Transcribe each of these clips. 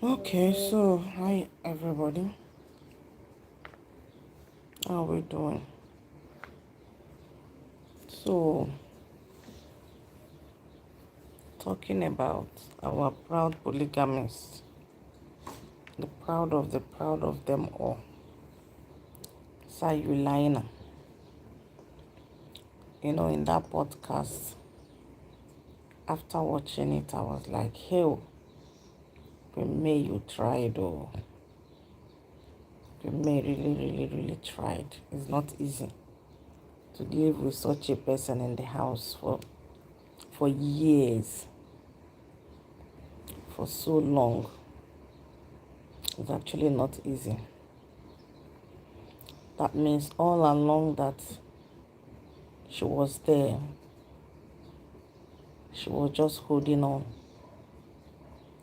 Okay, so hi everybody. How are we doing? So, talking about our proud polygamists, the proud of them all. Sayulina. In that podcast, after watching it, I was like, hey, may you tried, or may really tried. It's not easy to live with such a person in the house for years, for so long. It's actually not easy. That means all along that she was there, she was just holding on,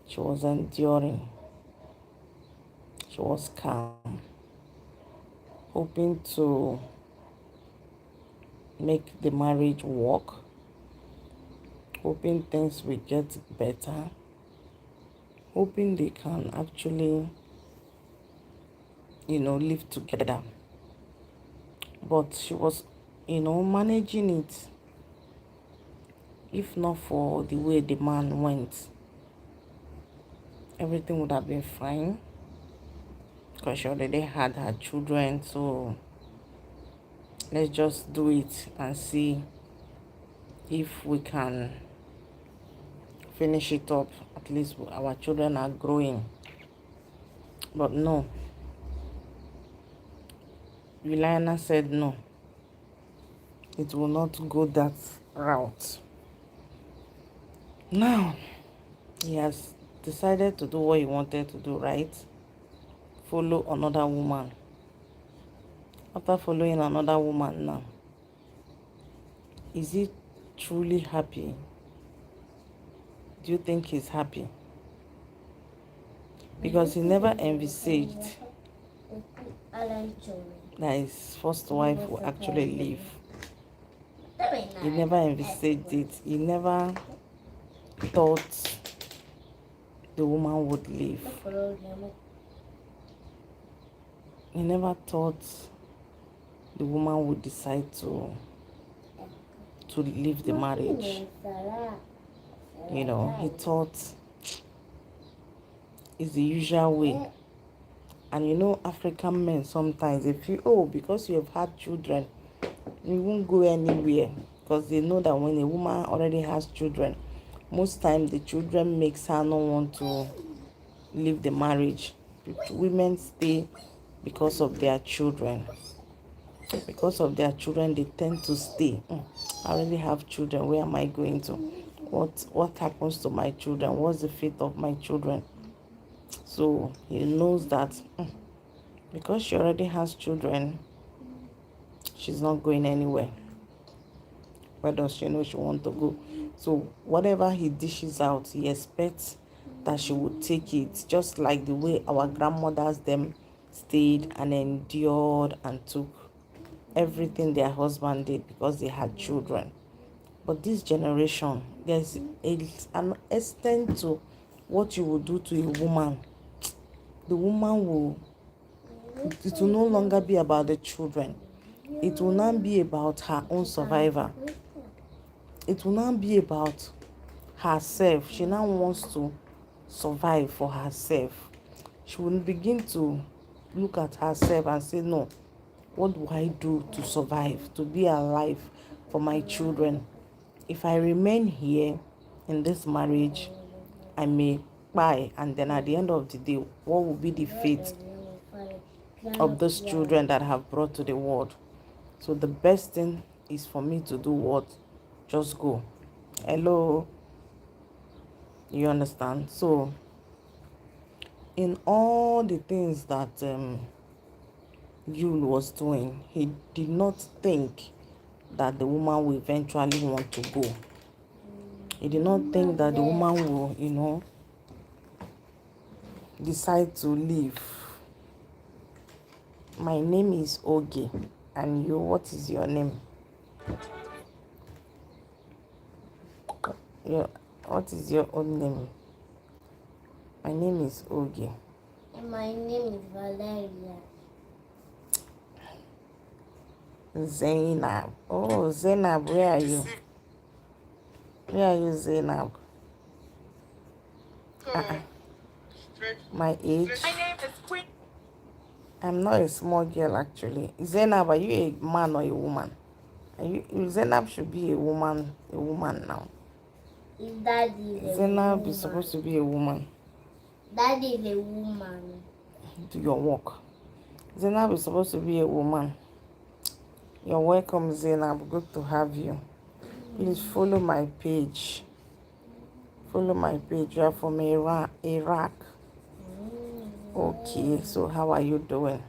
she was enduring, she was calm, hoping to make the marriage work, hoping things will get better, hoping they can actually, live together. But she was, managing it. If not for the way the man went, everything would have been fine, because she already had her children. So let's just do it and see if we can finish it up. At least our children are growing. But no, Juliana said no, it will not go that route. Now he has decided to do what he wanted to do, right? Follow another woman. After following another woman now, is he truly happy? Do you think he's happy? Because he never envisaged that his first wife will actually leave. He never envisaged it. He never thought the woman would leave. He never thought the woman would decide to leave the marriage. He thought it's the usual way. And African men sometimes they feel, oh, because you have had children, you won't go anywhere. Because they know that when a woman already has children, most times the children makes her not want to leave the marriage. Women stay because of their children. Because of their children, they tend to stay. I already have children. Where am I going to? What happens to my children? What's the fate of my children? So he knows that because she already has children, she's not going anywhere. Where does she know she wants to go? So whatever he dishes out, he expects that she would take it, just like the way our grandmothers them stayed and endured and took everything their husband did because they had children. But this generation, there's an extent to what you will do to a woman. The woman it will no longer be about the children. It will not be about her own survival. It will not be about herself. She now wants to survive for herself. She will begin to look at herself and say, no, what do I do to survive, to be alive for my children? If I remain here in this marriage, I may die, and then at the end of the day, what will be the fate of those children that I have brought to the world? So the best thing is for me to do what? Just go. Hello? You understand? So in all the things that Yul was doing, he did not think that the woman will eventually want to go. He did not think that the woman will, decide to leave. My name is Oge, and what is your name? Your what is your own name? My name is Ogie. And my name is Valeria. Zainab. Oh, Zainab, where are you? Where are you, Zainab? Uh-uh. My age? My name is Queen. I'm not a small girl, actually. Zainab, are you a man or a woman? Zainab should be a woman now. If Daddy is a Zainab woman. is supposed to be a woman. Daddy is a woman. Do your work. Zainab is supposed to be a woman. You're welcome, Zainab. Good to have you. Please follow my page. Follow my page. You are from Iraq. Okay, so how are you doing?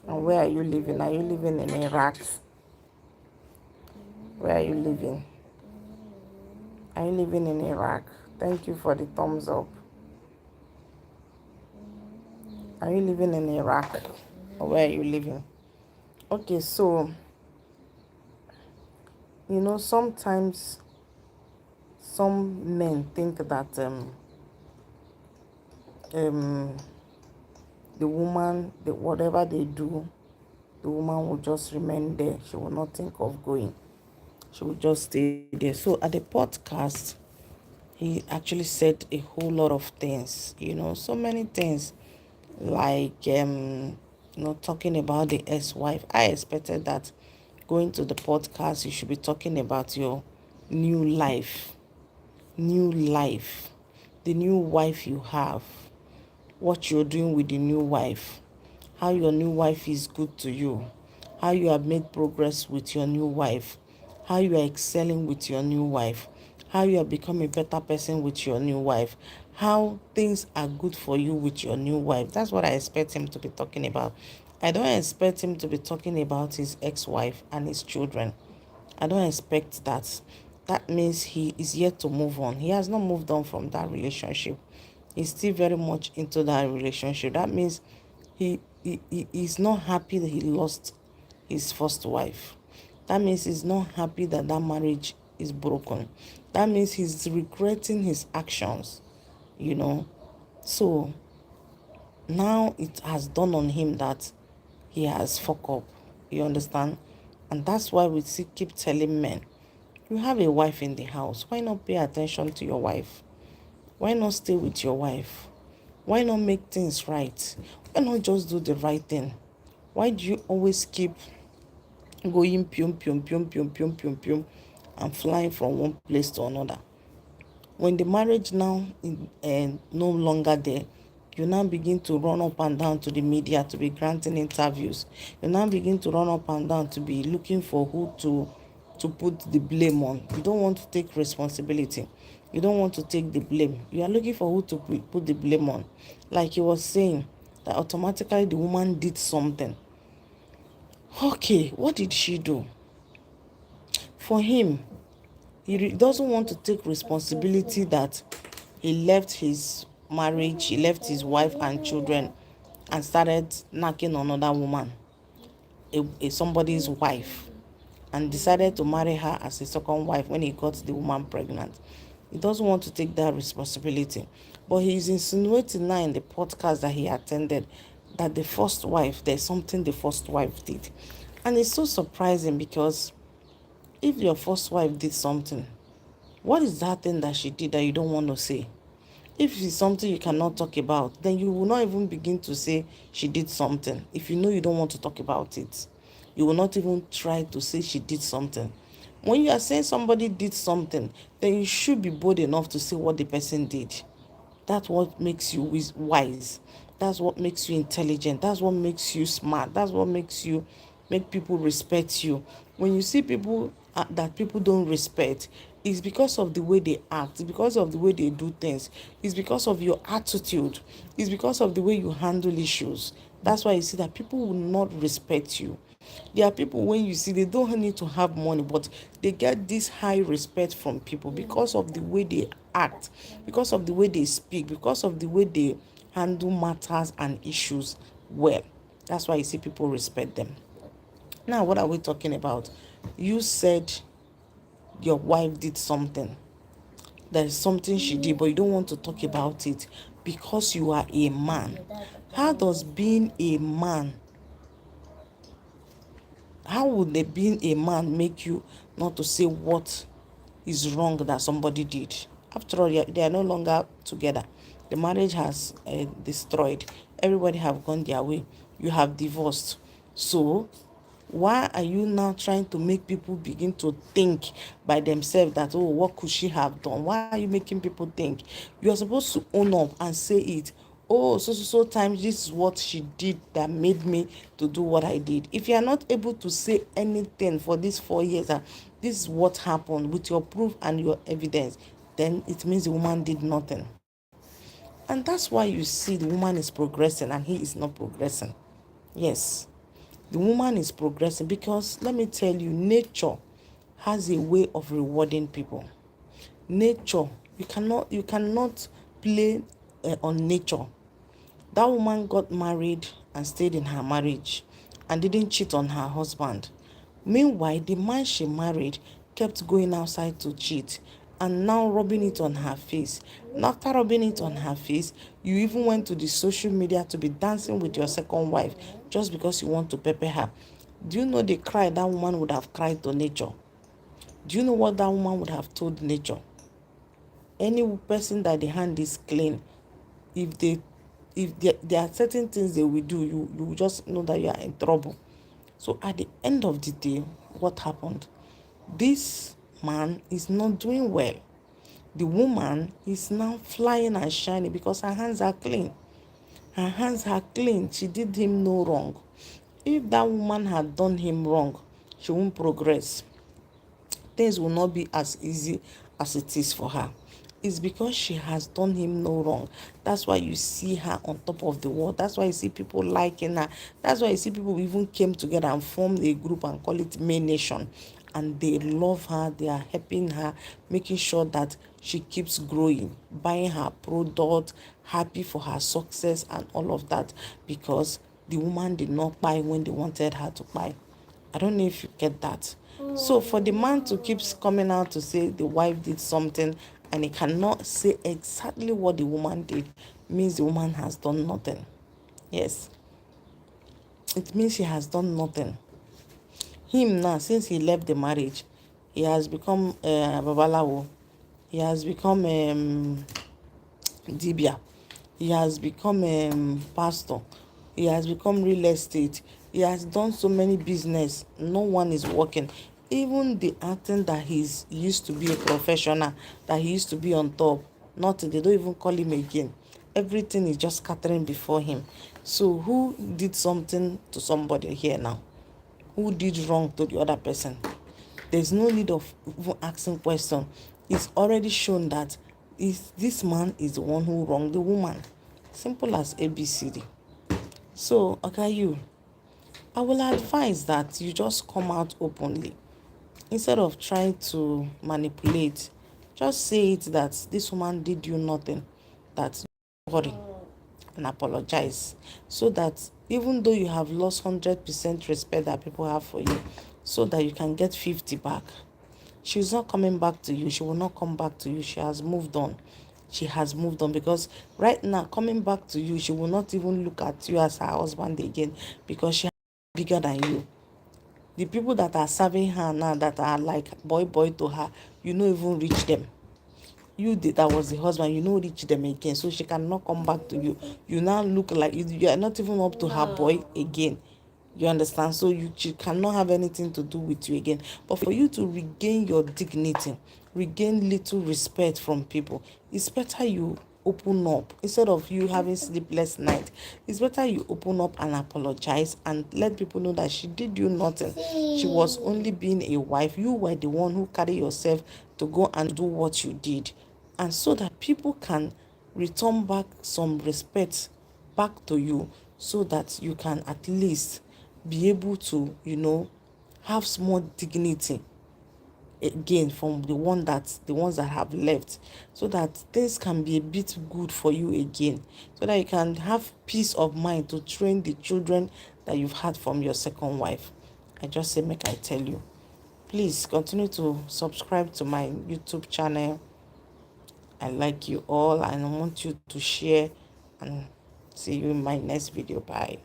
And where are you living? Are you living in Iraq? Where are you living? Are you living in Iraq? Thank you for the thumbs up. Are you living in Iraq? Or where are you living? Okay, so, sometimes some men think that um the woman, whatever they do, the woman will just remain there. She will not think of going. She will just stay there. So at the podcast, he actually said a whole lot of things, so many things, like talking about the ex-wife. I expected that going to the podcast, you should be talking about your new life, the new wife you have, what you're doing with the new wife, how your new wife is good to you, how you have made progress with your new wife, how you are excelling with your new wife, how you have become a better person with your new wife, how things are good for you with your new wife. That's what I expect him to be talking about. I don't expect him to be talking about his ex-wife and his children. I don't expect that. That means he is yet to move on. He has not moved on from that relationship. He's still very much into that relationship. That means he is not happy that he lost his first wife. That means he's not happy that that marriage is broken. That means he's regretting his actions, you know. So now it has dawned on him that he has fucked up. You understand? And that's why we keep telling men, you have a wife in the house. Why not pay attention to your wife? Why not stay with your wife? Why not make things right? Why not just do the right thing? Why do you always keep going pium pium pium pium pium pium pium and flying from one place to another? When the marriage now no longer there, you now begin to run up and down to the media to be granting interviews. You now begin to run up and down to be looking for who to put the blame on. You don't want to take responsibility. You don't want to take the blame. You are looking for who to put the blame on. Like he was saying, that automatically the woman did something. Okay, what did she do? For him, he doesn't want to take responsibility that he left his marriage, he left his wife and children and started knocking on another woman, somebody's wife, and decided to marry her as a second wife when he got the woman pregnant. He doesn't want to take that responsibility. But he's insinuating now in the podcast that he attended that the first wife, there's something the first wife did. And it's so surprising because if your first wife did something, what is that thing that she did that you don't want to say? If it's something you cannot talk about, then you will not even begin to say she did something. If you know you don't want to talk about it, you will not even try to say she did something. When you are saying somebody did something, then you should be bold enough to say what the person did. That's what makes you wise. That's what makes you intelligent. That's what makes you smart. That's what make people respect you. When you see people that people don't respect, it's because of the way they act. It's because of the way they do things. It's because of your attitude. It's because of the way you handle issues. That's why you see that people will not respect you. There are people, when you see, they don't need to have money, but they get this high respect from people because of the way they act, because of the way they speak, because of the way they handle matters and issues well. That's why you see people respect them. Now, what are we talking about? You said your wife did something. There's something she did, but you don't want to talk about it because you are a man. How does being a man, how would being a man make you not to say what is wrong that somebody did? After all, they are no longer together. The marriage has destroyed. Everybody have gone their way. You have divorced. So why are you now trying to make people begin to think by themselves that, oh, what could she have done? Why are you making people think? You are supposed to own up and say it. Oh, so times this is what she did that made me to do what I did. If you are not able to say anything for these 4 years, this is what happened with your proof and your evidence, then it means the woman did nothing. And that's why you see the woman is progressing and he is not progressing. Yes, the woman is progressing because let me tell you, nature has a way of rewarding people. Nature, you cannot play on nature. That woman got married and stayed in her marriage and didn't cheat on her husband. Meanwhile, the man she married kept going outside to cheat and now rubbing it on her face. And after rubbing it on her face, you even went to the social media to be dancing with your second wife just because you want to pepper her. Do you know the cry that woman would have cried to nature? Do you know what that woman would have told nature? Any person that the hand is clean, if there are certain things they will do, you just know that you are in trouble. So at the end of the day, what happened? This man is not doing well. The woman is now flying and shining because her hands are clean. Her hands are clean. She did him no wrong. If that woman had done him wrong, she won't progress. Things will not be as easy as it is for her. It's because she has done him no wrong. That's why you see her on top of the world. That's why you see people liking her. That's why you see people even came together and formed a group and call it May Nation. And they love her. They are helping her, making sure that she keeps growing, buying her product, happy for her success and all of that, because the woman did not buy when they wanted her to buy. I don't know if you get that. So for the man to keep coming out to say the wife did something and he cannot say exactly what the woman did, means the woman has done nothing. Yes, it means she has done nothing. Him now, since he left the marriage, he has become babalawo. He has become dibia. He has become pastor. He has become real estate. He has done so many business. No one is working. Even the acting that he used to be a professional, that he used to be on top, nothing. They don't even call him again. Everything is just scattering before him. So who did something to somebody here now? Who did wrong to the other person? There's no need of even asking question. It's already shown that this man is the one who wronged the woman. Simple as ABCD. So, okay, I will advise that you just come out openly. Instead of trying to manipulate, just say it that this woman did you nothing, that sorry, and apologize, so that even though you have lost 100% respect that people have for you, so that you can get 50 back. She's not coming back to you. She will not come back to you. She has moved on. She has moved on, because right now, coming back to you, she will not even look at you as her husband again, because she is bigger than you. The people that are serving her now, that are like boy to her, you don't even reach them. That was the husband, you don't reach them again, so she cannot come back to you. You now look like you are not even up to her boy again. You understand? So she cannot have anything to do with you again. But for you to regain your dignity, regain little respect from people, it's better you open up. Instead of you having sleepless night, it's better you open up and apologize and let people know that she did you nothing. She was only being a wife. You were the one who carried yourself to go and do what you did. And so that people can return back some respect back to you, so that you can at least be able to, have small dignity again from the ones that have left, so that things can be a bit good for you again, so that you can have peace of mind to train the children that you've had from your second wife. I just say, make I tell you, please continue to subscribe to my YouTube channel, I like you all and I want you to share, and see you in my next video. Bye.